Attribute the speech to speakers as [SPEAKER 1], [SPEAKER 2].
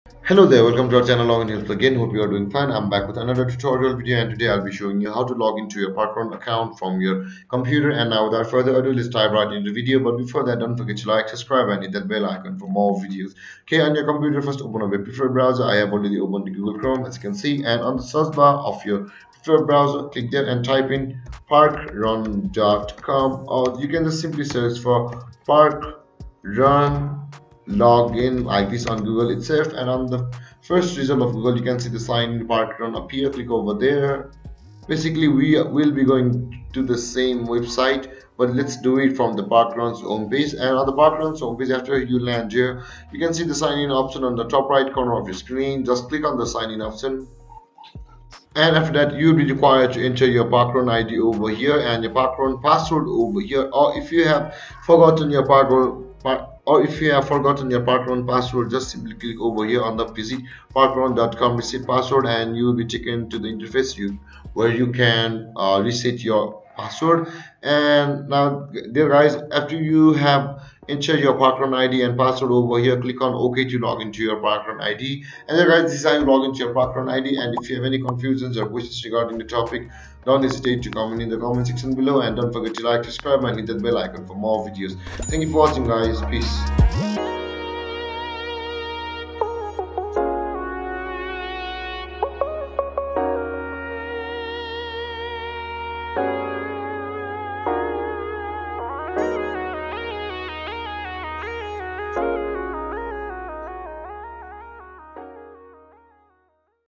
[SPEAKER 1] Hello there, welcome to our channel Login Helps again. Hope you are doing fine. I'm back with another tutorial video, and today I'll be showing you how to log into your Parkrun account from your computer. And now without further ado, let's dive right into the video. But before that, don't forget to like, subscribe and hit that bell icon for more videos. Okay, on your computer, first open up your preferred browser. I have already opened the Google Chrome, as you can see, and on the search bar of your preferred browser, click there and type in parkrun.com, or you can just simply search for Parkrun login like this on Google itself, and on the first result of Google you can see the sign in Parkrun appear. Click over there. Basically we will be going to the same website, but let's do it from the Parkrun's home page. And on the Parkrun's home page, after you land here, you can see the sign in option on the top right corner of your screen. Just click on the sign in option, and after that you'll be required to enter your Parkrun ID over here and your Parkrun password over here. Or if you have forgotten your Parkrun password, just simply click over here on the visit parkrun.com reset password, and you will be taken to the interface where you can reset your password. And now there guys, after you have entered your Parkrun ID and password over here, click on OK to log into your Parkrun ID. And then guys, this is how you log into your Parkrun ID. And if you have any confusions or questions regarding the topic, don't hesitate to comment in the comment section below, and don't forget to like, subscribe and hit that bell icon for more videos. Thank you for watching guys. Peace.